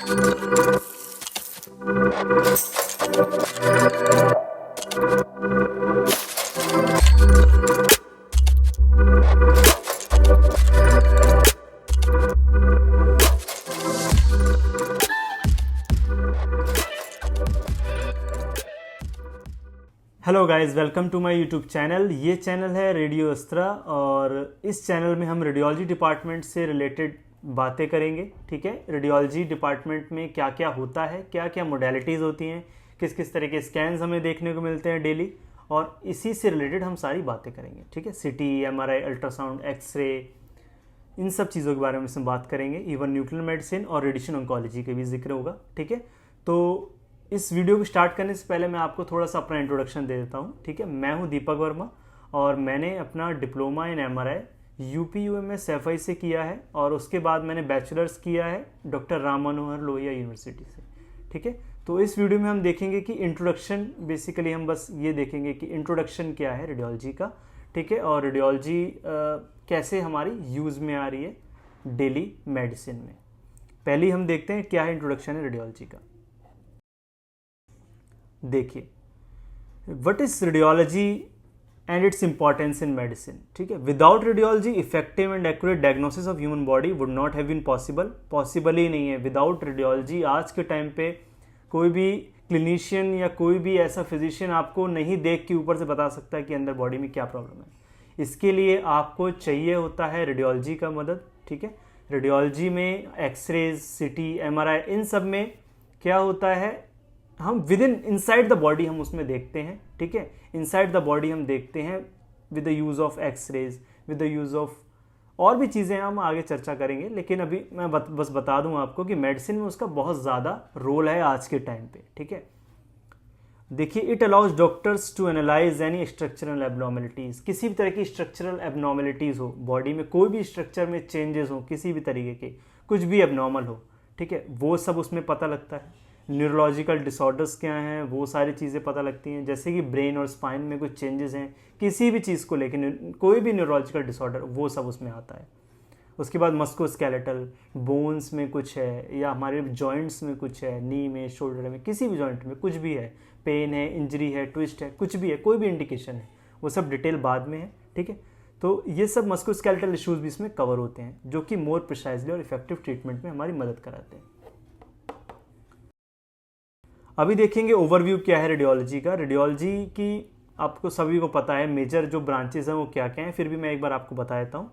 Hello guys, welcome to my YouTube channel. ये channel है radio Astra और इस चैनल में हम रेडियोलॉजी डिपार्टमेंट से रिलेटेड बातें करेंगे। ठीक है, रेडियोलॉजी डिपार्टमेंट में क्या क्या होता है, क्या क्या मोडेलिटीज़ होती हैं, किस किस तरह के स्कैन्स हमें देखने को मिलते हैं डेली, और इसी से रिलेटेड हम सारी बातें करेंगे। ठीक है, सिटी, एमआरआई, अल्ट्रासाउंड, एक्सरे, इन सब चीज़ों के बारे में हम बात करेंगे। इवन न्यूक्लियर मेडिसिन और रेडिएशन ऑन्कोलॉजी का भी जिक्र होगा। ठीक है, तो इस वीडियो को स्टार्ट करने से पहले मैं आपको थोड़ा सा अपना इंट्रोडक्शन दे देता हूँ। ठीक है, मैं हूँ दीपक वर्मा और मैंने अपना diploma in MRI UPUMS FI से किया है और उसके बाद मैंने बैचलर्स किया है डॉक्टर राम मनोहर लोहिया यूनिवर्सिटी से। ठीक है, तो इस वीडियो में हम देखेंगे कि इंट्रोडक्शन, बेसिकली हम बस ये देखेंगे कि इंट्रोडक्शन क्या है रेडियोलॉजी का। ठीक है, और रेडियोलॉजी कैसे हमारी यूज़ में आ रही है डेली मेडिसिन में। पहले हम देखते हैं क्या है इंट्रोडक्शन है रेडियोलॉजी का। देखिए, what is radiology and its importance in medicine. ठीक है, without radiology effective and accurate diagnosis of human body would not have been possible ही नहीं है। विदाउट रेडियोलॉजी आज के टाइम पे कोई भी क्लिनिशियन या कोई भी ऐसा फिजिशियन आपको नहीं देख के ऊपर से बता सकता है कि अंदर बॉडी में क्या प्रॉब्लम है। इसके लिए आपको चाहिए होता है रेडियोलॉजी का मदद। ठीक है, रेडियोलॉजी में एक्सरेज, सिटी, एमआरआई, इन सब में क्या होता है, हम with in inside the body हम उसमें देखते हैं। ठीक है, इनसाइड द बॉडी हम देखते हैं with the use of x-rays, with the use of और भी चीज़ें हम आगे चर्चा करेंगे। लेकिन अभी मैं बस बता दूं आपको कि मेडिसिन में उसका बहुत ज़्यादा रोल है आज के टाइम पे। ठीक है, देखिए, it allows doctors to analyse any structural abnormalities. किसी भी तरह की स्ट्रक्चरल एबनॉर्मेलिटीज़ हो बॉडी में, कोई भी स्ट्रक्चर में चेंजेस हो, किसी भी तरीके के, कुछ भी एबनॉर्मल हो, ठीक है, वो सब उसमें पता लगता है। न्यूरोलॉजिकल डिसऑर्डर्स क्या हैं, वो सारी चीज़ें पता लगती हैं। जैसे कि ब्रेन और स्पाइन में कुछ चेंजेस हैं, किसी भी चीज़ को लेकर कोई भी न्यूरोलॉजिकल डिसऑर्डर, वो सब उसमें आता है। उसके बाद मस्कुलोस्केलेटल, बोन्स में कुछ है या हमारे जॉइंट्स में कुछ है, नी में, शोल्डर में, किसी भी जॉइंट में कुछ भी है, पेन है, इंजरी है, ट्विस्ट है, कुछ भी है, कोई भी इंडिकेशन है, वो सब डिटेल बाद में है। ठीक है, तो ये सब मस्कुलोस्केलेटल इश्यूज भी इसमें कवर होते हैं, जो कि मोर प्रिसाइजली और इफेक्टिव ट्रीटमेंट में हमारी मदद कराते हैं। अभी देखेंगे ओवरव्यू क्या है रेडियोलॉजी का। रेडियोलॉजी की आपको सभी को पता है मेजर जो ब्रांचेस हैं वो क्या क्या हैं, फिर भी मैं एक बार आपको बता देता हूँ।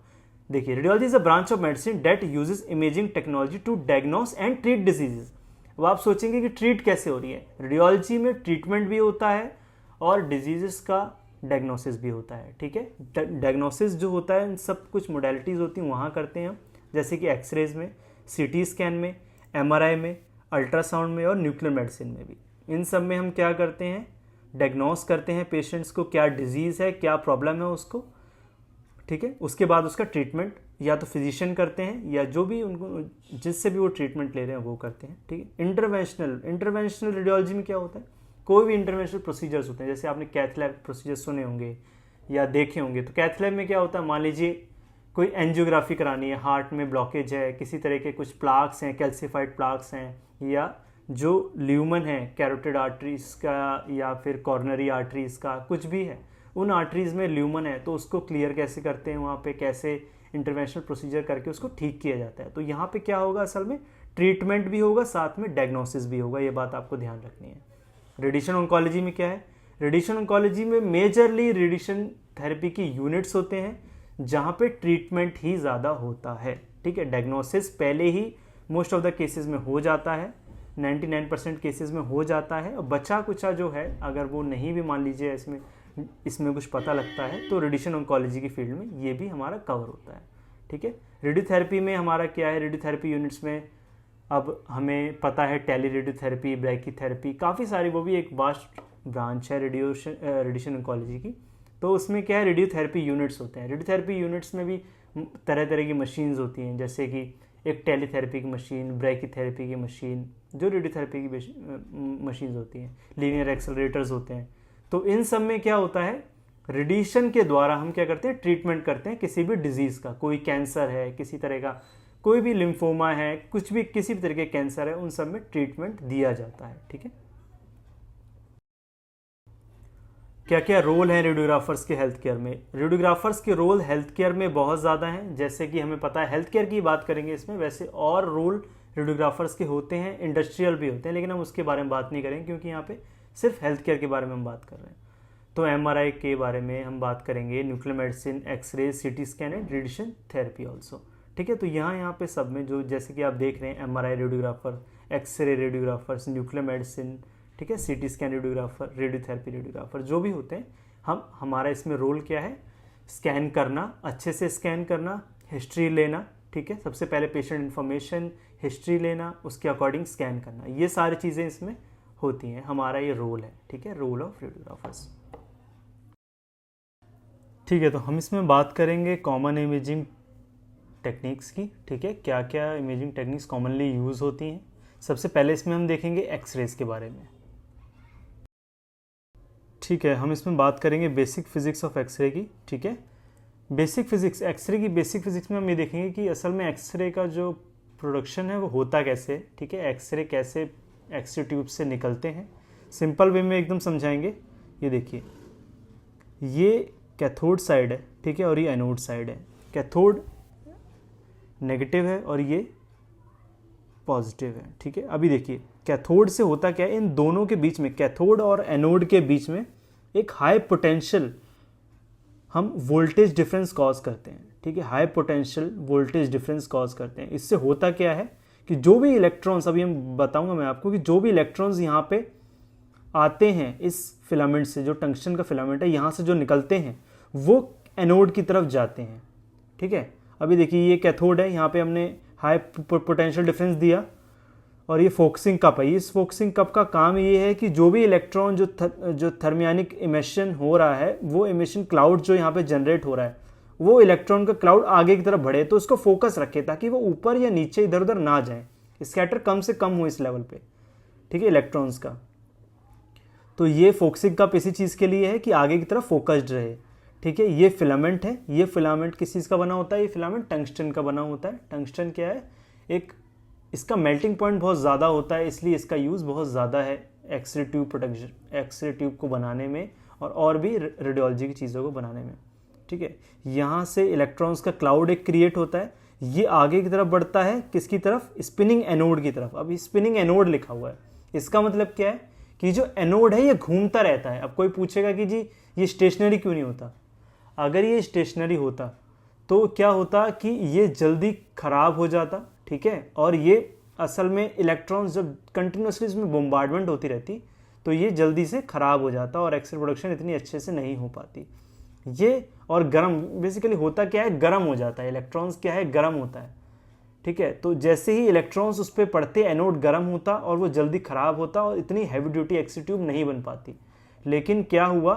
देखिए, radiology is a branch of medicine that uses imaging technology to diagnose and treat diseases. अब आप सोचेंगे कि ट्रीट कैसे हो रही है। रेडियोलॉजी में ट्रीटमेंट भी होता है और डिजीजेस का डायग्नोसिस भी होता है। ठीक है, डायग्नोसिस जो होता है, सब कुछ मोडेलिटीज़ होती हैं वहाँ करते हैं हम, जैसे कि एक्सरेज में, सीटी स्कैन में, एमआरआई में, अल्ट्रासाउंड में और न्यूक्लियर मेडिसिन में भी। इन सब में हम क्या करते हैं, डायग्नोस करते हैं पेशेंट्स को, क्या डिजीज़ है, क्या प्रॉब्लम है उसको। ठीक है, उसके बाद उसका ट्रीटमेंट या तो फिजिशियन करते हैं या जो भी उनको जिससे भी वो ट्रीटमेंट ले रहे हैं वो करते हैं। ठीक है, इंटरवेंशनल रेडियोलॉजी में क्या होता है, कोई भी इंटरवेंशनल प्रोसीजर्स होते हैं। जैसे आपने कैथ लैब प्रोसीजर सुने होंगे या देखे होंगे, तो कैथ लैब में क्या होता है, मान लीजिए कोई एंजियोग्राफी करानी है, हार्ट में ब्लॉकेज है, किसी तरह के कुछ प्लाक्स हैं, कैल्सिफाइड प्लाक्स हैं, या जो ल्यूमन है कैरोटिड आर्टरीज का या फिर कॉर्नरी आर्टरीज का, कुछ भी है, उन आर्टरीज में ल्यूमन है, तो उसको क्लियर कैसे करते हैं, वहाँ पे कैसे इंटरवेंशनल प्रोसीजर करके उसको ठीक किया जाता है। तो यहाँ पे क्या होगा, असल में ट्रीटमेंट भी होगा, साथ में डायग्नोसिस भी होगा, ये बात आपको ध्यान रखनी है। रेडिएशन ऑन्कोलॉजी में क्या है, रेडिएशन ऑन्कोलॉजी में मेजरली रेडिएशन थेरेपी की यूनिट्स होते हैं जहाँ पे ट्रीटमेंट ही ज़्यादा होता है। ठीक है, डायग्नोसिस पहले ही मोस्ट ऑफ द केसेस में हो जाता है, 99% केसेस में हो जाता है, और बचा कुचा जो है अगर वो नहीं भी, मान लीजिए इसमें कुछ पता लगता है, तो रेडिएशन ऑन्कोलॉजी की फील्ड में ये भी हमारा कवर होता है। ठीक है, रेडियोथेरेपी में हमारा क्या है, रेडियोथेरेपी यूनिट्स में अब हमें पता है टेली रेडियोथेरेपी, ब्रैकीथेरेपी, काफ़ी सारी, वो भी एक वास्ट ब्रांच है रेडिएशन ऑन्कोलॉजी की। तो उसमें क्या है, रेडियोथेरेपी यूनिट्स होते हैं। रेडियोथेरेपी यूनिट्स में भी तरह तरह की मशीन्स होती हैं, जैसे कि एक टेलीथेरेपी की मशीन, ब्रैकीथेरेपी की मशीन, जो रेडियोथेरेपी की मशीन्स होती हैं, लीनियर एक्सेलरेटर्स होते हैं। तो इन सब में क्या होता है, रेडिएशन के द्वारा हम क्या करते हैं, ट्रीटमेंट करते हैं किसी भी डिजीज़ का। कोई कैंसर है, किसी तरह का कोई भी लिम्फोमा है, कुछ भी किसी भी तरह के कैंसर है, उन सब में ट्रीटमेंट दिया जाता है। ठीक है, क्या क्या रोल है रेडियोग्राफर्स के हेल्थ केयर में? रेडियोग्राफर्स के रोल हेल्थ केयर में बहुत ज़्यादा हैं, जैसे कि हमें पता है हेल्थ केयर की बात करेंगे इसमें, वैसे और रोल रेडियोग्राफर्स के होते हैं, इंडस्ट्रियल भी होते हैं, लेकिन हम उसके बारे में बात नहीं करेंगे क्योंकि यहाँ पे सिर्फ हेल्थ केयर के बारे में हम बात कर रहे हैं। तो एमआरआई के बारे में हम बात करेंगे, nuclear medicine, x-ray, CT scan and radiation therapy also. ठीक है, तो यहाँ पे सब में जो जैसे कि आप देख रहे हैं MRI radiographer, x-ray radiographers, nuclear medicine, ठीक है, CT scan radiographer, radiotherapy radiographer, जो भी होते हैं, हमारा इसमें रोल क्या है? स्कैन करना, अच्छे से स्कैन करना, हिस्ट्री लेना। ठीक है, सबसे पहले पेशेंट इन्फॉर्मेशन, हिस्ट्री लेना, उसके अकॉर्डिंग स्कैन करना, ये सारी चीज़ें इसमें होती हैं, हमारा ये रोल है। ठीक है, रोल ऑफ रेडियोग्राफर्स। ठीक है, तो हम इसमें बात करेंगे कॉमन इमेजिंग टेक्निक्स की। ठीक है, क्या क्या इमेजिंग टेक्निक्स कॉमनली यूज़ होती हैं। सबसे पहले इसमें हम देखेंगे एक्सरेज के बारे में। ठीक है, हम इसमें बात करेंगे बेसिक फिजिक्स ऑफ एक्सरे की। ठीक है, बेसिक फिजिक्स, एक्सरे की बेसिक फिजिक्स में हम ये देखेंगे कि असल में एक्सरे का जो प्रोडक्शन है वो होता कैसे। ठीक है, एक्सरे कैसे एक्सरे ट्यूब से निकलते हैं, सिंपल वे में एकदम समझाएंगे। ये देखिए, ये कैथोड साइड है, ठीक है, और ये एनोड साइड है। कैथोड नेगेटिव है और ये पॉजिटिव है। ठीक है, अभी देखिए कैथोड से होता क्या है, इन दोनों के बीच में, कैथोड और एनोड के बीच में एक हाई पोटेंशियल हम वोल्टेज डिफरेंस कॉज करते हैं। ठीक है, high potential voltage difference cause करते हैं। इससे होता क्या है कि जो भी इलेक्ट्रॉन्स, अभी हम बताऊंगा मैं आपको, कि जो भी इलेक्ट्रॉन्स यहाँ पे आते हैं इस फिलामेंट से, जो टंगस्टन का फिलामेंट है, यहाँ से जो निकलते हैं वो एनोड की तरफ जाते हैं। ठीक है, अभी देखिए ये कैथोड है, यहाँ पे हमने हाई पोटेंशियल डिफरेंस दिया, और ये फोकसिंग कप है। इस फोकसिंग कप का काम ये है कि जो भी इलेक्ट्रॉन जो थर्मियानिक इमिशन हो रहा है, वो इमिशन क्लाउड जो यहाँ पे जनरेट हो रहा है, वो इलेक्ट्रॉन का क्लाउड आगे की तरफ बढ़े, तो उसको फोकस रखे ताकि वो ऊपर या नीचे इधर उधर ना जाए, स्कैटर कम से कम हो इस लेवल पे। ठीक है, इलेक्ट्रॉन्स का। तो ये फोकसिंग कप इसी चीज़ के लिए है कि आगे की तरफ फोकस्ड रहे। ठीक है, ये फिलामेंट है, ये फिलामेंट किस चीज़ का बना होता है? ये फिलामेंट टंगस्टन का बना होता है। टंगस्टन क्या है? एक, इसका मेल्टिंग पॉइंट बहुत ज़्यादा होता है, इसलिए इसका यूज़ बहुत ज़्यादा है x-ray tube production, x-ray tube को बनाने में और भी रेडियोलॉजी की चीज़ों को बनाने में। ठीक है, यहाँ से इलेक्ट्रॉन्स का क्लाउड एक क्रिएट होता है, ये आगे की तरफ बढ़ता है, किसकी तरफ? स्पिनिंग एनोड की तरफ। अब स्पिनिंग एनोड लिखा हुआ है, इसका मतलब क्या है कि जो एनोड है ये घूमता रहता है। अब कोई पूछेगा कि जी ये स्टेशनरी क्यों नहीं होता? अगर ये स्टेशनरी होता तो क्या होता कि ये जल्दी खराब हो जाता। ठीक है, और ये असल में इलेक्ट्रॉन्स जब कंटिन्यूसली इसमें बम्बार्डमेंट होती रहती तो ये जल्दी से खराब हो जाता और एक्सरे प्रोडक्शन इतनी अच्छे से नहीं हो पाती। ये और गर्म, बेसिकली होता क्या है, गर्म हो जाता है, इलेक्ट्रॉन्स क्या है, गर्म होता है। ठीक है, तो जैसे ही इलेक्ट्रॉन्स उस पर पड़ते एनोड गर्म होता और वो जल्दी खराब होता और इतनी हैवी ड्यूटी एक्सरे ट्यूब नहीं बन पाती। लेकिन क्या हुआ,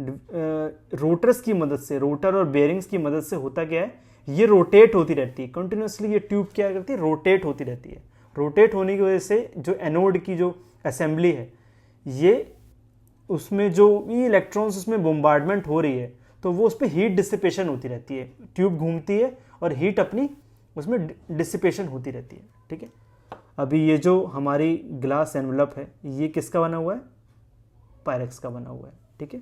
रोटर्स की मदद से, रोटर और बेयरिंग्स की मदद से होता क्या है, ये रोटेट होती रहती है कंटिन्यूसली। ये ट्यूब क्या करती है, रोटेट होती रहती है। रोटेट होने की वजह से जो एनोड की जो असेंबली है, ये उसमें जो ये इलेक्ट्रॉन्स उसमें बोम्बार्डमेंट हो रही है, तो वो उस पर हीट डिसिपेशन होती रहती है। ट्यूब घूमती है और हीट अपनी उसमें डिसिपेशन होती रहती है। ठीक है, अभी ये जो हमारी ग्लास एनवलप है, ये किसका बना हुआ है? पायरेक्स का बना हुआ है। ठीक है,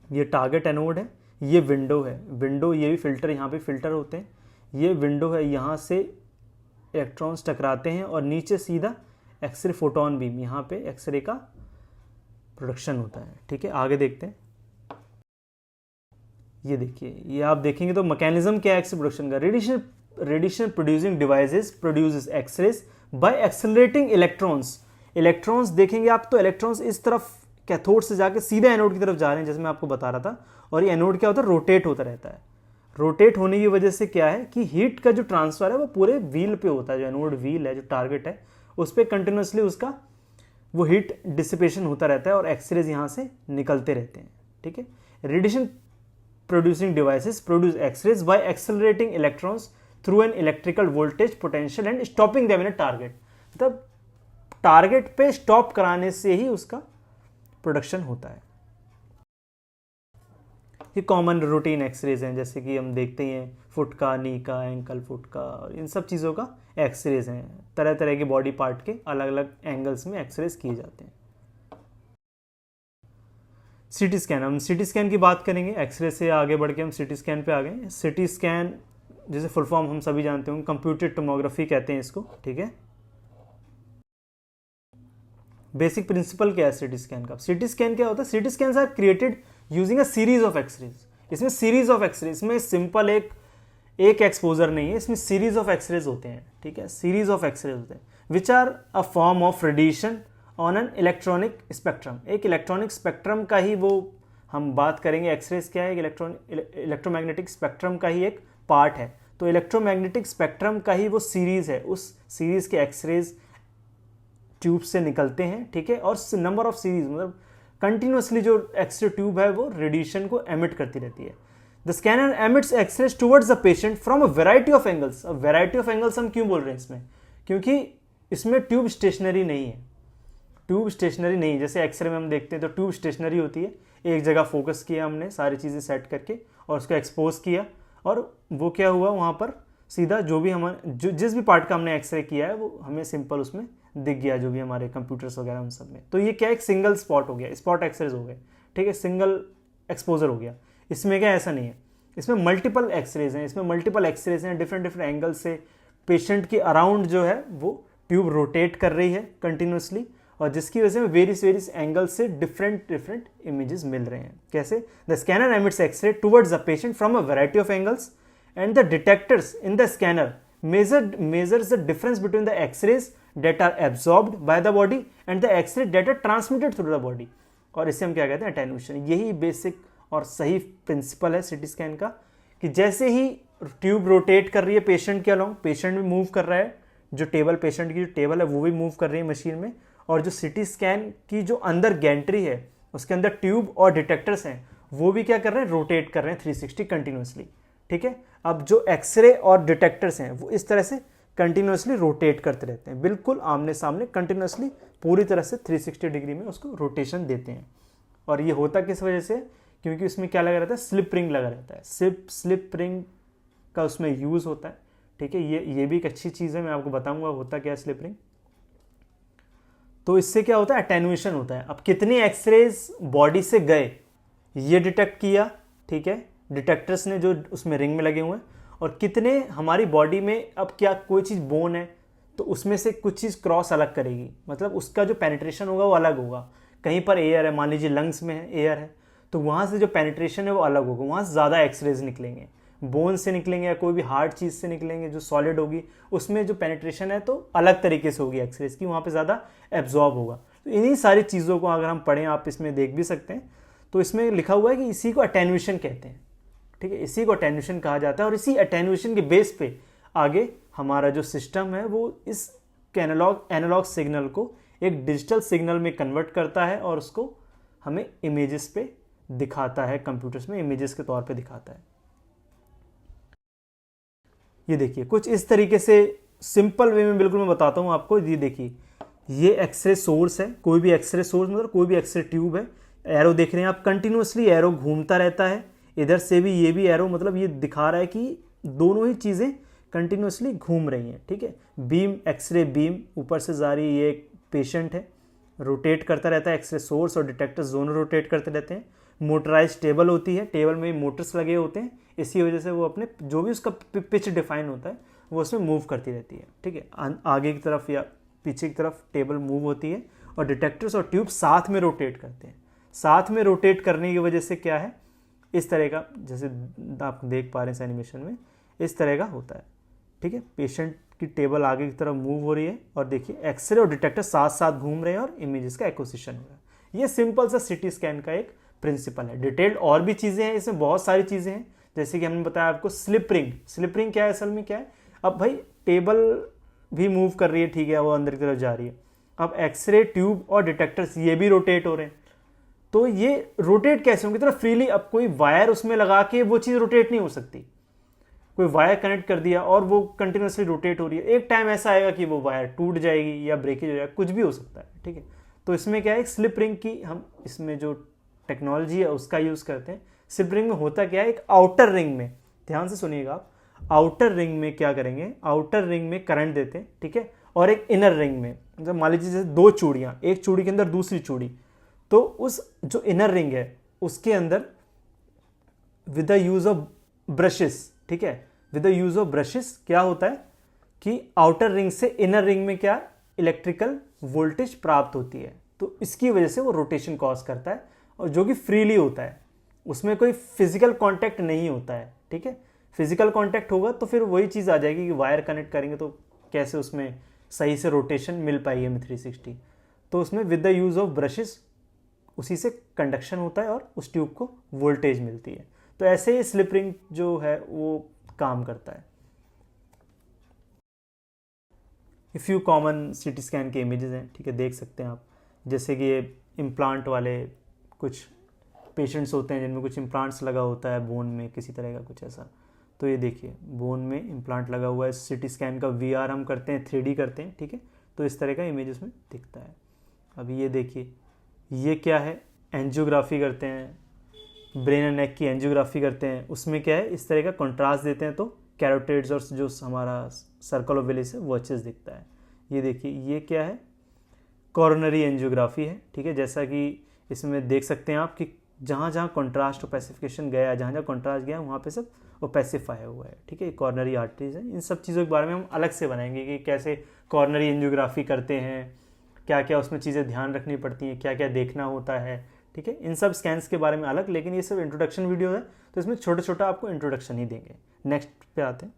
ये टारगेट एनोड है, ये विंडो है। विंडो, ये भी फिल्टर, यहाँ पे फिल्टर होते हैं। ये विंडो है, यहाँ से इलेक्ट्रॉन्स टकराते हैं और नीचे सीधा एक्सरे फोटोन बीम, यहाँ पे एक्सरे का प्रोडक्शन होता है। ठीक है, आगे देखते हैं। ये देखिए, ये आप देखेंगे तो मैकेनिज्म क्या है एक्सरे प्रोडक्शन का। Radiation producing devices produces x-rays by accelerating electrons. Electrons देखेंगे आप तो इलेक्ट्रॉन्स इस तरफ कैथोड से जाके सीधे एनोड की तरफ जा रहे हैं, जैसे मैं आपको बता रहा था। और ये एनोड क्या होता है, रोटेट होता रहता है। रोटेट होने की वजह से क्या है कि हीट का जो ट्रांसफर है वो पूरे व्हील पे होता है। जो एनोड व्हील है, जो टारगेट है, उस पर कंटिन्यूसली उसका वो हीट डिसिपेशन होता रहता है और एक्सरेज यहाँ से निकलते रहते हैं। ठीक है, radiation producing devices produce x-rays by accelerating electrons through an electrical voltage potential and stopping them in a target. मतलब टारगेट पे स्टॉप कराने से ही उसका प्रोडक्शन होता है। ये कॉमन रूटीन एक्सरेज हैं, जैसे कि हम देखते ही हैं फुट का, नी का, एंकल, फुट का, और इन सब चीज़ों का एक्सरेज हैं। तरह तरह के बॉडी पार्ट के अलग अलग एंगल्स में एक्सरेज किए जाते हैं। सीटी स्कैन, हम सीटी स्कैन की बात करेंगे। एक्सरे से आगे बढ़ के हम सीटी स्कैन पे आ गए। सीटी स्कैन जैसे फुल फॉर्म हम सभी जानते होंगे, कंप्यूटेड टोमोग्राफी कहते हैं इसको, ठीक है। बेसिक प्रिंसिपल क्या है सीटी स्कैन का? सीटी स्कैन क्या होता है? CT scan are created using a series of x-rays. इसमें सीरीज ऑफ एक्सरेज, इसमें सिंपल एक एक्सपोजर नहीं है, इसमें सीरीज ऑफ एक्सरेज होते हैं, ठीक है। सीरीज ऑफ एक्सरेज होते हैं which are a form of radiation on an electronic spectrum. एक इलेक्ट्रॉनिक स्पेक्ट्रम का ही वो हम बात करेंगे। एक्सरेज क्या है? इलेक्ट्रोमैग्नेटिक स्पेक्ट्रम का ही एक पार्ट है। तो इलेक्ट्रोमैग्नेटिक स्पेक्ट्रम का ही वो सीरीज है, उस सीरीज के एक्सरेज ट्यूब से निकलते हैं, ठीक है। और नंबर ऑफ सीरीज मतलब कंटिन्यूसली जो एक्सरे ट्यूब है वो रेडिएशन को एमिट करती रहती है। The scanner emits x-rays towards the patient from a variety of angles. अब वैरायटी ऑफ एंगल्स हम क्यों बोल रहे हैं इसमें? क्योंकि इसमें ट्यूब स्टेशनरी नहीं है। ट्यूब स्टेशनरी नहीं, जैसे एक्सरे में हम देखते हैं तो ट्यूब स्टेशनरी होती है, एक जगह फोकस किया हमने सारी चीज़ें सेट करके और उसको एक्सपोज किया, और वो क्या हुआ वहाँ पर सीधा जो भी हम जिस भी पार्ट का हमने एक्सरे किया है वो हमें सिंपल उसमें दिख गया, जो भी हमारे कंप्यूटर्स वगैरह उन सब में। तो ये क्या, एक सिंगल स्पॉट हो गया, स्पॉट एक्सरेज हो गए, ठीक है, सिंगल एक्सपोजर हो गया। इसमें क्या ऐसा नहीं है, इसमें मल्टीपल एक्सरेज हैं, इसमें मल्टीपल एक्सरेज हैं डिफरेंट डिफरेंट एंगल से। पेशेंट के अराउंड जो है वो ट्यूब रोटेट कर रही है कंटिन्यूसली, और जिसकी वजह से वेरियस एंगल से डिफरेंट इमेजेस मिल रहे हैं। कैसे? The scanner emits x-ray towards the patient from a variety of angles and the detectors in the scanner measures the difference between the x-rays that are absorbed by the body and the x-rays that are transmitted through the body। और इसे हम क्या कहते हैं? Attenuation. यही basic और सही principal है सीटी स्कैन का, कि जैसे ही ट्यूब रोटेट कर रही है पेशेंट के अलोंग, पेशेंट भी मूव कर रहा है, जो टेबल, पेशेंट की जो टेबल है वो भी मूव कर रही है मशीन में, और जो सीटी स्कैन की जो अंदर गैंट्री है उसके अंदर ट्यूब और डिटेक्टर्स हैं वो भी क्या कर रहे हैं? रोटेट कर रहे हैं 360 कंटिन्यूसली, ठीक है। अब जो एक्सरे और डिटेक्टर्स हैं वो इस तरह से कंटिन्यूसली रोटेट करते रहते हैं, बिल्कुल आमने सामने कंटिन्यूसली पूरी तरह से 360 डिग्री में उसको रोटेशन देते हैं। और ये होता किस वजह से? क्योंकि उसमें क्या लगा रहता है? स्लिप रिंग लगा रहता है। स्लिप रिंग का उसमें यूज़ होता है, ठीक है। ये भी एक अच्छी चीज़ है, मैं आपको बताऊंगा होता क्या है स्लिप रिंग। तो इससे क्या होता है? अटेन्यूएशन होता है। अब कितने एक्सरेज बॉडी से गए ये डिटेक्ट किया, ठीक है, डिटेक्टर्स ने जो उसमें रिंग में लगे हुए हैं, और कितने हमारी बॉडी में, अब क्या कोई चीज़ बोन है तो उसमें से कुछ चीज़ क्रॉस अलग करेगी, मतलब उसका जो पेनिट्रेशन होगा वो अलग होगा। कहीं पर एयर है, मान लीजिए लंग्स में है, एयर है, तो वहाँ से जो पेनिट्रेशन है वो अलग होगा, वहाँ से ज़्यादा एक्सरेज निकलेंगे। बोन से निकलेंगे या कोई भी हार्ड चीज़ से निकलेंगे जो सॉलिड होगी, उसमें जो पेनिट्रेशन है तो अलग तरीके से होगी एक्सरेज की, वहाँ पर ज़्यादा एब्जॉर्ब होगा। तो इन्हीं सारी चीज़ों को अगर हम पढ़ें, आप इसमें देख भी सकते हैं, तो इसमें लिखा हुआ है कि इसी को अटेन्यूएशन कहते हैं, ठीक है। इसी को अटेन्यूएशन कहा जाता है, और इसी अटेन्यूएशन के बेस पे आगे हमारा जो सिस्टम है वो इस एनालॉग सिग्नल को एक डिजिटल सिग्नल में कन्वर्ट करता है और उसको हमें इमेजेस पे दिखाता है, कंप्यूटर्स में इमेजेस के तौर पे दिखाता है। ये देखिए कुछ इस तरीके से सिंपल वे में बिल्कुल मैं बताता हूँ आपको। ये देखिए, ये एक्सरे सोर्स है, कोई भी एक्सरे सोर्स मतलब कोई भी एक्सरे ट्यूब है, एरो देख रहे हैं आप, कंटिन्यूसली एरो घूमता रहता है, इधर से भी ये भी एरो, मतलब ये दिखा रहा है कि दोनों ही चीज़ें कंटिन्यूसली घूम रही हैं, ठीक है। बीम, एक्सरे बीम ऊपर से जा रही है, ये एक पेशेंट है, रोटेट करता रहता है, एक्सरे सोर्स और डिटेक्टर्स दोनों रोटेट करते रहते हैं। मोटराइज टेबल होती है, टेबल में मोटर्स लगे होते हैं, इसी वजह से वो अपने जो भी उसका पिच डिफाइन होता है वो उसमें मूव करती रहती है, ठीक है। आगे की तरफ या पीछे की तरफ टेबल मूव होती है, और डिटेक्टर्स और ट्यूब साथ में रोटेट करते हैं। साथ में रोटेट करने की वजह से क्या है, इस तरह का, जैसे आप देख पा रहे हैं इस एनिमेशन में, इस तरह का होता है, ठीक है। पेशेंट की टेबल आगे की तरफ मूव हो रही है, और देखिए एक्सरे और डिटेक्टर साथ साथ घूम रहे हैं और इमेजेस का एक्विजिशन हो रहा है। ये सिंपल सा सीटी स्कैन का एक प्रिंसिपल है। डिटेल्ड और भी चीज़ें हैं, इसमें बहुत सारी चीज़ें हैं, जैसे कि हमने बताया आपको स्लिप रिंग। स्लिप रिंग क्या है असल में? क्या है, अब भाई टेबल भी मूव कर रही है, ठीक है, वो अंदर की तरफ जा रही है, अब एक्सरे ट्यूब और डिटेक्टर्स ये भी रोटेट हो रहे हैं, तो ये रोटेट कैसे होंगे? इतना फ्रीली, अब कोई वायर उसमें लगा के वो चीज़ रोटेट नहीं हो सकती। कोई वायर कनेक्ट कर दिया और वो कंटिन्यूसली रोटेट हो रही है, एक टाइम ऐसा आएगा कि वो वायर टूट जाएगी या ब्रेकेज हो जाएगा, कुछ भी हो सकता है, ठीक है। तो इसमें क्या है, स्लिप रिंग की हम इसमें जो टेक्नोलॉजी है उसका यूज़ करते हैं। स्लिप रिंग में होता क्या है, एक आउटर रिंग में, ध्यान से सुनिएगा आप, आउटर रिंग में क्या करेंगे, आउटर रिंग में करंट देते हैं, ठीक है, और एक इनर रिंग में, मतलब मान लीजिए जैसे दो चूड़ियां, एक चूड़ी के अंदर दूसरी चूड़ी, तो उस जो इनर रिंग है उसके अंदर with the use of brushes, ठीक है, with the use of brushes क्या होता है कि आउटर रिंग से इनर रिंग में क्या इलेक्ट्रिकल वोल्टेज प्राप्त होती है, तो इसकी वजह से वो रोटेशन कॉज करता है, और जो कि फ्रीली होता है, उसमें कोई फिजिकल कांटेक्ट नहीं होता है, ठीक है। फिजिकल कांटेक्ट होगा तो फिर वही चीज़ आ जाएगी कि वायर कनेक्ट करेंगे तो कैसे उसमें सही से रोटेशन मिल पाएगी हमें 360, तो उसमें with the use of brushes उसी से कंडक्शन होता है और उस ट्यूब को वोल्टेज मिलती है। तो ऐसे ही स्लिप रिंग जो है वो काम करता है। फ्यू कॉमन सीटी स्कैन के इमेजेस हैं, ठीक है, देख सकते हैं आप, जैसे कि ये इम्प्लांट वाले कुछ पेशेंट्स होते हैं जिनमें कुछ इम्प्लांट्स लगा होता है बोन में किसी तरह का कुछ ऐसा, तो ये देखिए बोन में इम्प्लांट लगा हुआ है, सीटी स्कैन का वीआर हम करते हैं, 3D करते हैं, ठीक है, तो इस तरह का इमेज उसमें दिखता है। अभी ये देखिए ये क्या है, एंजियोग्राफी करते हैं, ब्रेन एंड नेक की एंजियोग्राफी करते हैं, उसमें क्या है इस तरह का कंट्रास्ट देते हैं तो कैरोटिड्स और जो हमारा सर्कल ऑफ विलिस है वो अच्छे से दिखता है। ये देखिए ये क्या है, कॉरोनरी एंजियोग्राफी है, ठीक है, जैसा कि इसमें देख सकते हैं आप कि जहाँ जहाँ कॉन्ट्रास्ट ओपेसिफिकेशन गया, जहाँ जहाँ कॉन्ट्रास्ट गया वहाँ पे सब ओपेसिफाई हुआ है, ठीक है, कॉर्नरी आर्टरीज है। इन सब चीज़ों के बारे में हम अलग से बनाएंगे कि कैसे कॉर्नरी एंजियोग्राफी करते हैं, क्या क्या उसमें चीज़ें ध्यान रखनी पड़ती हैं, क्या क्या देखना होता है, ठीक है, इन सब स्कैन्स के बारे में अलग, लेकिन ये सब इंट्रोडक्शन वीडियो है तो इसमें छोटा छोटा आपको इंट्रोडक्शन ही देंगे। नेक्स्ट पे आते हैं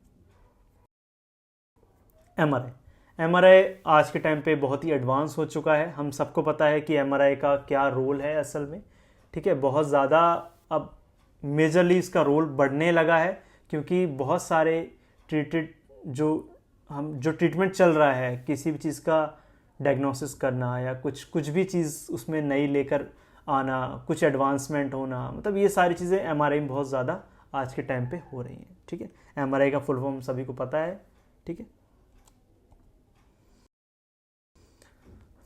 एमआरआई। एमआरआई आज के टाइम पे बहुत ही एडवांस हो चुका है, हम सबको पता है कि एमआरआई का क्या रोल है असल में, ठीक है, बहुत ज़्यादा अब मेजरली इसका रोल बढ़ने लगा है, क्योंकि बहुत सारे जो ट्रीटमेंट चल रहा है किसी भी चीज़ का डायग्नोसिस करना या कुछ भी चीज़ उसमें नई लेकर आना, कुछ एडवांसमेंट होना, मतलब ये सारी चीज़ें एमआरआई में बहुत ज़्यादा आज के टाइम पे हो रही हैं, ठीक है। एमआरआई का फुल फॉर्म सभी को पता है, ठीक है।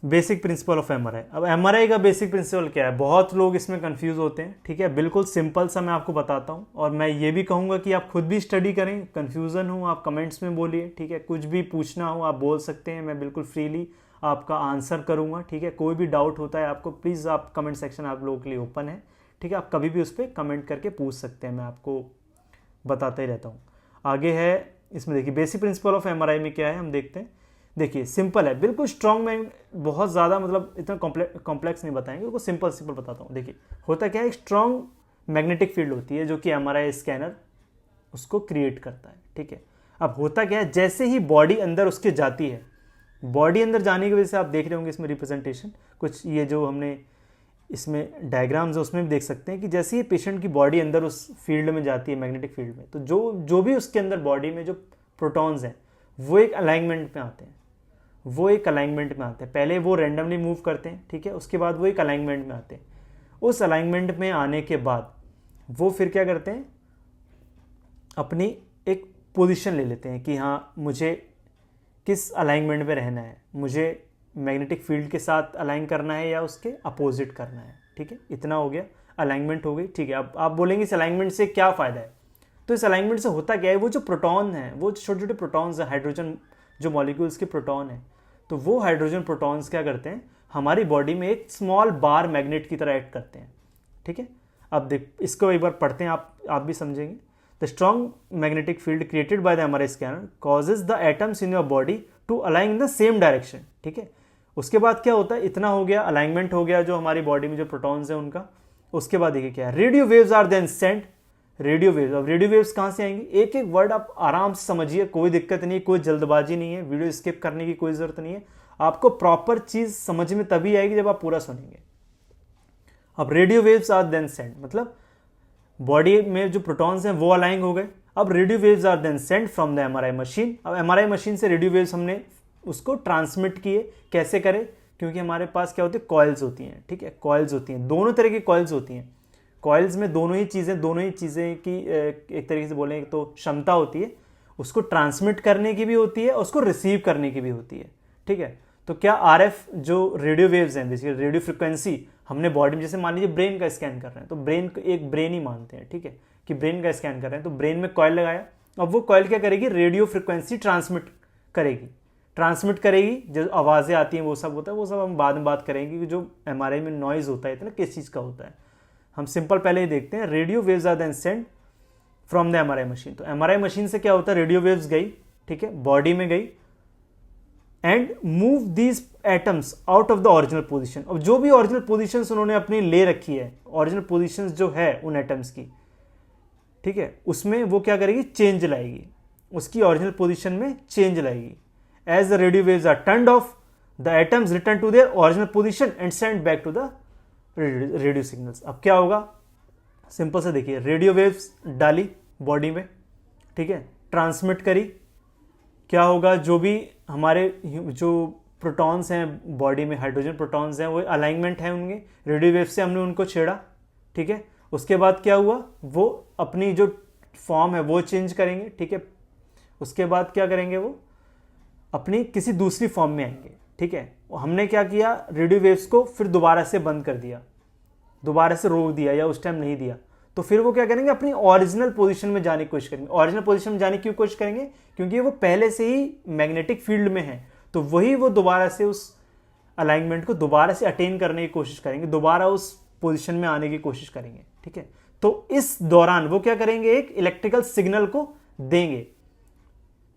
Basic principle of MRI. अब एमआरआई का बेसिक प्रिंसिपल क्या है, बहुत लोग इसमें कंफ्यूज होते हैं, ठीक है, बिल्कुल सिंपल सा मैं आपको बताता हूँ, और मैं ये भी कहूँगा कि आप खुद भी स्टडी करें, कंफ्यूजन हो आप कमेंट्स में बोलिए, ठीक है, कुछ भी पूछना हो आप बोल सकते हैं, मैं बिल्कुल फ्रीली आपका आंसर करूँगा, ठीक है। कोई भी डाउट होता है आपको प्लीज़ आप कमेंट सेक्शन आप लोगों के लिए ओपन है, ठीक है, आप कभी भी उस पर कमेंट करके पूछ सकते हैं, मैं आपको बताता ही रहता हूँ। आगे है इसमें देखिए बेसिक प्रिंसिपल ऑफ एमआरआई में क्या है हम देखते हैं। देखिए सिंपल है बिल्कुल, स्ट्रॉन्ग में बहुत ज़्यादा मतलब इतना कॉम्प्लेक्स नहीं बताएंगे, उसको सिंपल बताता हूँ। देखिए होता क्या है, एक स्ट्रॉन्ग मैग्नेटिक फील्ड होती है जो कि एमआरआई स्कैनर उसको क्रिएट करता है, ठीक है। अब होता क्या है, जैसे ही बॉडी अंदर उसके जाती है, बॉडी अंदर जाने की वजह से आप देख रहे होंगे इसमें रिप्रेजेंटेशन कुछ, ये जो हमने इसमें डायग्राम्स है उसमें भी देख सकते हैं कि जैसे ही पेशेंट की बॉडी अंदर उस फील्ड में जाती है मैग्नेटिक फील्ड में, तो जो भी उसके अंदर बॉडी में जो प्रोटॉन्स हैं वो एक अलाइनमेंट में आते हैं, पहले वो रेंडमली मूव करते हैं, ठीक है, उसके बाद वो एक अलाइनमेंट में आते हैं। उस अलाइनमेंट में आने के बाद वो फिर क्या करते हैं, अपनी एक पोजीशन ले लेते हैं कि हाँ मुझे किस अलाइनमेंट में रहना है, मुझे मैग्नेटिक फील्ड के साथ अलाइन करना है या उसके अपोजिट करना है, ठीक है। इतना हो गया, अलाइनमेंट हो गई, ठीक है। अब आप बोलेंगे इस अलाइनमेंट से क्या फ़ायदा है, तो इस अलाइनमेंट से होता क्या है, वो जो प्रोटॉन है, वो छोटे छोटे प्रोटॉन्स हैं, हाइड्रोजन जो मॉलिक्यूल्स के प्रोटॉन हैं, तो वो हाइड्रोजन प्रोटॉन्स क्या करते हैं, हमारी बॉडी में एक स्मॉल बार मैग्नेट की तरह एक्ट करते हैं, ठीक है। अब देख इसको एक बार पढ़ते हैं, आप भी समझेंगे। The strong magnetic field created by the MRI scanner causes the atoms in your body to align in the same direction, ठीक है। उसके बाद क्या होता है, इतना हो गया, अलाइनमेंट हो गया जो हमारी बॉडी में जो प्रोटॉन्स हैं उनका। उसके बाद देखिए क्या है, radio waves are then sent, radio waves. अब रेडियो वेव्स कहाँ से आएंगी, एक एक वर्ड आप आराम से समझिए, कोई दिक्कत नहीं है, कोई जल्दबाजी नहीं है, वीडियो स्किप करने की कोई जरूरत नहीं है, आपको प्रॉपर चीज समझ में तभी आएगी जब आप पूरा सुनेंगे। अब radio waves are then sent मतलब बॉडी में जो प्रोटॉन्स हैं वो अलाइन हो गए। अब radio waves are then sent from the MRI machine. अब एमआरआई मशीन से रेडियो वेव्स हमने उसको ट्रांसमिट किए, कैसे करें, क्योंकि हमारे पास क्या होती है, कॉइल्स होती हैं, ठीक है, कॉइल्स होती हैं, दोनों तरह की कॉइल्स होती हैं। कॉइल्स में दोनों ही चीज़ें की एक तरीके से बोलें तो क्षमता होती है, उसको ट्रांसमिट करने की भी होती है और उसको रिसीव करने की भी होती है, ठीक है। तो क्या आरएफ जो रेडियो वेव्स हैं, बेसिकली रेडियो फ्रिक्वेंसी, हमने बॉडी में जैसे मान लीजिए ब्रेन का स्कैन कर रहे हैं, तो ब्रेन एक ब्रेन ही मानते हैं, ठीक है, कि ब्रेन का स्कैन कर रहे हैं, तो ब्रेन में कॉइल लगाया, अब वो कॉइल क्या करेगी, रेडियो फ्रिक्वेंसी ट्रांसमिट करेगी, जो आवाज़ें आती हैं वो सब होता है, वो सब हम बाद में बात करेंगे कि जो एमआरआई में नॉइज़ होता है इतना किस चीज़ का होता है। हम सिंपल पहले ही देखते हैं, radio waves are then send from the MRI machine. तो एमआरआई मशीन से क्या होता है, रेडियो वेव्स गई, ठीक है, बॉडी में गई and move these atoms out of the original position. अब जो भी ओरिजिनल पोजीशंस उन्होंने अपनी ले रखी है, ओरिजिनल पोजीशंस जो है उन एटम्स की, ठीक है, उसमें वो क्या करेगी, चेंज लाएगी, उसकी ओरिजिनल पोजीशन में चेंज लाएगी। As the radio waves are turned off, the atoms return to their original position and send back to the radio signals. अब क्या होगा, सिंपल से देखिए, रेडियो वेव्स डाली बॉडी में, ठीक है, ट्रांसमिट करी, क्या होगा, जो भी हमारे जो प्रोटॉन्स हैं बॉडी में, हाइड्रोजन प्रोटॉन्स हैं, वो अलाइनमेंट है उनके, रेडियो वेव से हमने उनको छेड़ा, ठीक है, उसके बाद क्या हुआ, वो अपनी जो फॉर्म है वो चेंज करेंगे, ठीक है, उसके बाद क्या करेंगे, वो अपनी किसी दूसरी फॉर्म में आएंगे, ठीक है। हमने क्या किया, रेडियो वेव्स को फिर दोबारा से बंद कर दिया, दोबारा से रोक दिया या उस टाइम नहीं दिया, तो फिर वो क्या करेंगे, अपनी ओरिजिनल पोजीशन में जाने की कोशिश करेंगे। ओरिजिनल पोजीशन में जाने की कोशिश करेंगे क्योंकि वो पहले से ही मैग्नेटिक फील्ड में है, तो वही वो दोबारा से उस अलाइनमेंट को दोबारा से अटेन करने की कोशिश करेंगे, दोबारा उस पोजीशन में आने की कोशिश करेंगे, ठीक है। तो इस दौरान वो क्या करेंगे, एक इलेक्ट्रिकल सिग्नल को देंगे।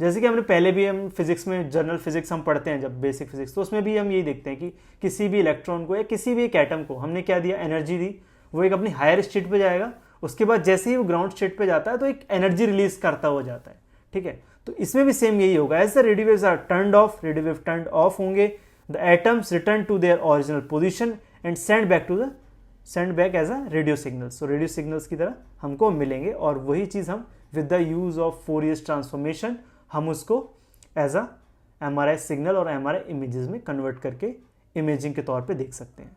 जैसे कि हमने पहले भी, हम फिजिक्स में जनरल फिजिक्स हम पढ़ते हैं जब बेसिक फिजिक्स, तो उसमें भी हम यही देखते हैं कि किसी भी इलेक्ट्रॉन को या किसी भी एक एटम को हमने क्या दिया, एनर्जी दी, वो एक अपनी हायर स्टेट पे जाएगा, उसके बाद जैसे ही वो ग्राउंड स्टेट पे जाता है तो एक एनर्जी रिलीज करता हुआ जाता है, ठीक है। तो इसमें भी सेम यही होगा, as the radio waves are turned off, radio wave turned off होंगे, the atoms return to their original position and send back as a radio signals. तो रेडियो सिग्नल्स की तरह हमको मिलेंगे, और वही चीज़ हम with the use of Fourier transformation हम उसको एज अ एमआरआई सिग्नल और एमआरआई इमेजेस में कन्वर्ट करके इमेजिंग के तौर पे देख सकते हैं।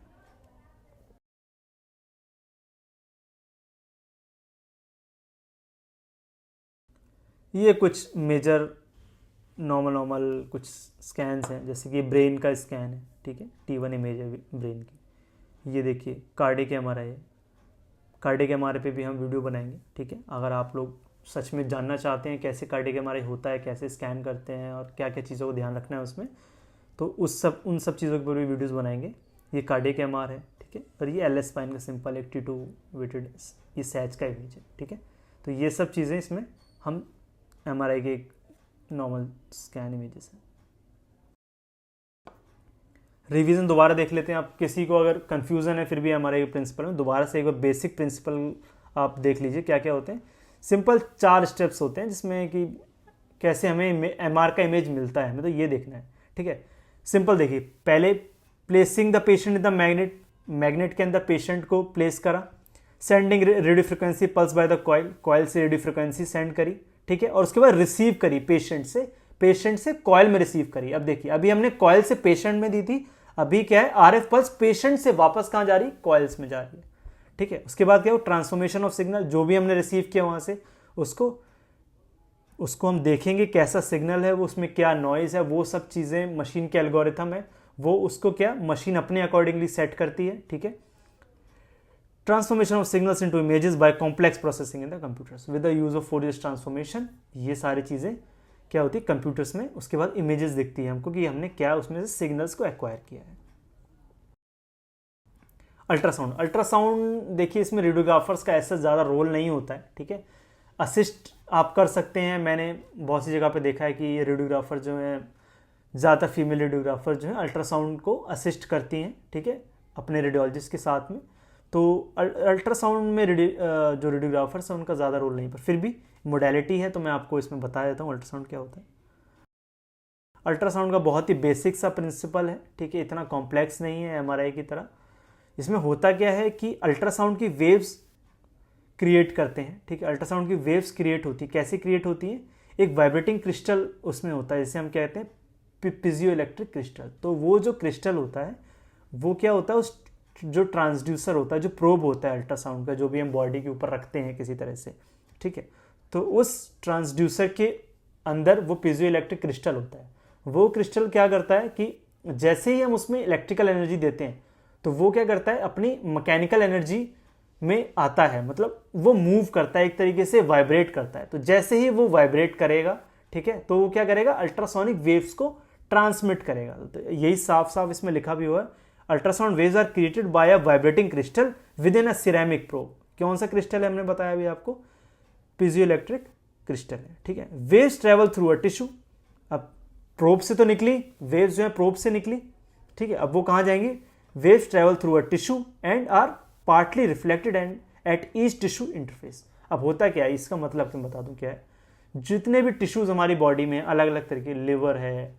ये कुछ मेजर नॉर्मल कुछ स्कैन्स हैं, जैसे कि ब्रेन का स्कैन है, ठीक है, T1 इमेज है ब्रेन की। ये देखिए कार्डियक एमआरआई है, कार्डियक एमआरआई पे भी हम वीडियो बनाएंगे, ठीक है। अगर आप लोग सच में जानना चाहते हैं कैसे कार्डियक एमआरआई होता है, कैसे स्कैन करते हैं और क्या क्या चीज़ों को ध्यान रखना है उसमें, तो उन सब चीज़ों के ऊपर भी वीडियोज़ बनाएंगे। ये कार्डियक एमआर है, ठीक है, और ये एल स्पाइन का सिंपल एक T2 वेटेड ये सैच का इमेज है, ठीक है। तो ये सब चीज़ें इसमें हम एमआरआई के एक नॉर्मल स्कैन इमेजेस हैं। रिवीजन दोबारा देख लेते हैं। आप किसी को अगर कन्फ्यूज़न है फिर भी एमआरआई के प्रिंसिपल में, दोबारा से एक बार बेसिक प्रिंसिपल आप देख लीजिए क्या क्या होते हैं। सिंपल 4 स्टेप्स होते हैं जिसमें कि कैसे हमें एमआर का इमेज मिलता है, मतलब ये देखना है, ठीक है। सिंपल देखिए, पहले placing the patient in the magnet के अंदर पेशेंट को प्लेस करा, sending radio frequency pulse by the coil से रेडियो फ्रिक्वेंसी सेंड करी, ठीक है, और उसके बाद रिसीव करी पेशेंट से कॉइल में रिसीव करी। अब देखिए, अभी हमने कॉइल से पेशेंट में दी थी, अभी क्या है, आरएफ पल्स पेशेंट से वापस कहाँ जा रही, कॉइल्स में जा रही है, ठीक है। उसके बाद क्या हो, ट्रांसफॉर्मेशन ऑफ सिग्नल, जो भी हमने रिसीव किया वहां से उसको हम देखेंगे कैसा सिग्नल है, वो उसमें क्या नॉइज है, वो सब चीज़ें मशीन के एल्गोरिथम है, वो उसको क्या मशीन अपने अकॉर्डिंगली सेट करती है, ठीक है। Transformation of signals into images bye complex processing in the computers with the use of Fourier transformation. ये सारी चीज़ें क्या होती है कंप्यूटर्स में, उसके बाद इमेजेस दिखती है हमको कि हमने क्या उसमें से सिग्नल्स को एक्वायर किया है। अल्ट्रासाउंड देखिए, इसमें रेडियोग्राफर्स का ऐसा ज़्यादा रोल नहीं होता है, ठीक है। असिस्ट आप कर सकते हैं, मैंने बहुत सी जगह पे देखा है कि ये रेडियोग्राफर जो है, ज़्यादातर फीमेल रेडियोग्राफर जो है अल्ट्रासाउंड को असिस्ट करती हैं, ठीक है, अपने रेडियोलॉजिस्ट के साथ में। तो अल्ट्रासाउंड में जो रेडियोग्राफर्स हैं उनका ज़्यादा रोल नहीं, पर फिर भी मोडेलिटी है, तो मैं आपको इसमें बता देता हूँ अल्ट्रासाउंड क्या होता है। अल्ट्रासाउंड का बहुत ही बेसिक सा प्रिंसिपल है, ठीक है, इतना कॉम्प्लेक्स नहीं है एमआरआई की तरह। इसमें होता क्या है कि अल्ट्रासाउंड की वेव्स क्रिएट करते हैं, ठीक है। अल्ट्रासाउंड की वेव्स क्रिएट होती है, कैसे क्रिएट होती है, एक वाइब्रेटिंग क्रिस्टल उसमें होता है, जिसे हम कहते हैं पीजियो इलेक्ट्रिक क्रिस्टल। तो वो जो क्रिस्टल होता है वो क्या होता है, उस जो ट्रांसड्यूसर होता है, जो प्रोब होता है अल्ट्रासाउंड का, जो भी हम बॉडी के ऊपर रखते हैं किसी तरह से, ठीक है, तो उस ट्रांसड्यूसर के अंदर वो पीजियो इलेक्ट्रिक क्रिस्टल होता है। वो क्रिस्टल क्या करता है कि जैसे ही हम उसमें इलेक्ट्रिकल एनर्जी देते हैं तो वो क्या करता है, अपनी मैकेनिकल एनर्जी में आता है, मतलब वो मूव करता है, एक तरीके से वाइब्रेट करता है। तो जैसे ही वो वाइब्रेट करेगा, ठीक है, तो वो क्या करेगा, अल्ट्रासोनिक वेव्स को ट्रांसमिट करेगा। तो यही साफ साफ इसमें लिखा भी हुआ है, ultrasound waves are created by a vibrating crystal within a ceramic probe. कौन सा क्रिस्टल है हमने बताया अभी आपको, पीजोइलेक्ट्रिक क्रिस्टल है, ठीक है। Waves travel through a tissue, अब प्रोब से तो निकली, वेव्स जो है प्रोब से निकली, ठीक है, अब वो कहाँ जाएंगी, waves travel through a tissue and are partly reflected and at each tissue interface. अब होता क्या है, इसका मतलब मैं बता दूं क्या है, जितने भी टिश्यूज हमारी बॉडी में अलग अलग तरीके, लिवर है,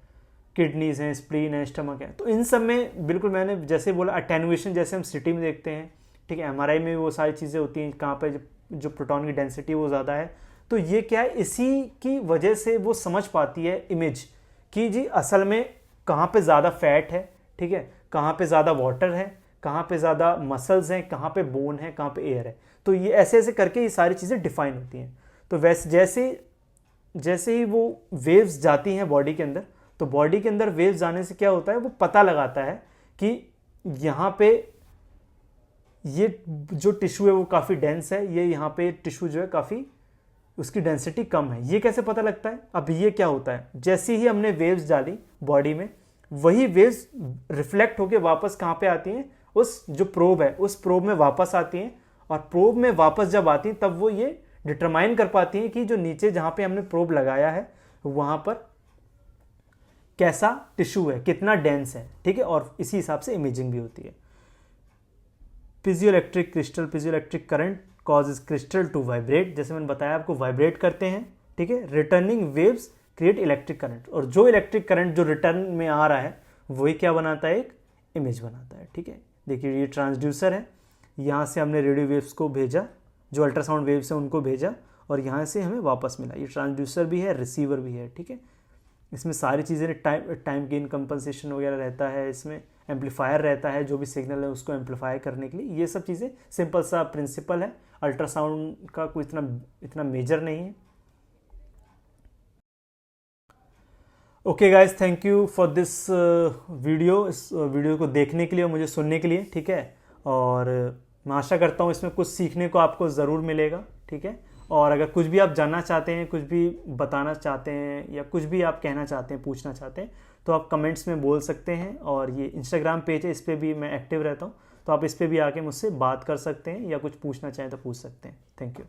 किडनीज हैं, स्प्लीन है, स्टमक है, तो इन सब में बिल्कुल मैंने जैसे बोला अटेनुएशन, जैसे हम सिटी में देखते हैं, ठीक है, एमआरआई में वो सारी चीज़ें होती हैं, कहाँ पे जो प्रोटॉन की डेंसिटी वो ज़्यादा है, तो ये क्या है, इसी की वजह से वो समझ पाती है इमेज कि जी असल में कहाँ पे ज़्यादा फैट है, ठीक है, कहाँ पे ज़्यादा वाटर है, कहाँ पे ज़्यादा मसल्स हैं, कहाँ पे बोन है, कहाँ पे एयर है। तो ये ऐसे ऐसे करके ये सारी चीज़ें डिफाइन होती हैं। तो वैसे जैसे ही वो वेव्स जाती हैं बॉडी के अंदर, तो बॉडी के अंदर वेव्स जाने से क्या होता है, वो पता लगाता है कि यहाँ पे ये जो टिश्यू है वो काफ़ी डेंस है, ये यहाँ पे टिश्यू जो है काफ़ी उसकी डेंसिटी कम है। ये कैसे पता लगता है, अब ये क्या होता है, जैसे ही हमने वेव्स डाली बॉडी में, वही वेव्स रिफ्लेक्ट होके वापस कहाँ पे आती हैं, उस जो प्रोब है उस प्रोब में वापस आती हैं, और प्रोब में वापस जब आती हैं तब वो ये डिटरमाइन कर पाती हैं कि जो नीचे जहाँ पे हमने प्रोब लगाया है वहाँ पर कैसा टिश्यू है, कितना डेंस है, ठीक है, और इसी हिसाब से इमेजिंग भी होती है। Piezoelectric crystal, piezoelectric current causes crystal to vibrate, जैसे मैंने बताया आपको वाइब्रेट करते हैं, ठीक है, returning waves create electric current, और जो इलेक्ट्रिक करंट जो रिटर्न में आ रहा है वही क्या बनाता है, एक इमेज बनाता है, ठीक है। देखिए ये ट्रांसड्यूसर है, यहाँ से हमने रेडियो वेव्स को भेजा, जो अल्ट्रासाउंड वेव्स हैं उनको भेजा, और यहाँ से हमें वापस मिला। ये ट्रांसड्यूसर भी है, रिसीवर भी है, ठीक है। इसमें सारी चीज़ें टाइम गेन कंपनसेशन वगैरह रहता है, इसमें एम्पलीफायर रहता है, जो भी सिग्नल है उसको एम्पलीफाई करने के लिए। ये सब चीज़ें सिंपल सा प्रिंसिपल है, अल्ट्रासाउंड का कोई इतना मेजर नहीं है। Okay guys, thank you for this video, इस वीडियो को देखने के लिए और मुझे सुनने के लिए, ठीक है। और मैं आशा करता हूँ इसमें कुछ सीखने को आपको ज़रूर मिलेगा, ठीक है। और अगर कुछ भी आप जानना चाहते हैं, कुछ भी बताना चाहते हैं, या कुछ भी आप कहना चाहते हैं, पूछना चाहते हैं, तो आप कमेंट्स में बोल सकते हैं। और ये इंस्टाग्राम पेज है, इस पर भी मैं एक्टिव रहता हूँ, तो आप इस पर भी आके मुझसे बात कर सकते हैं, या कुछ पूछना चाहें तो पूछ सकते हैं। Thank you.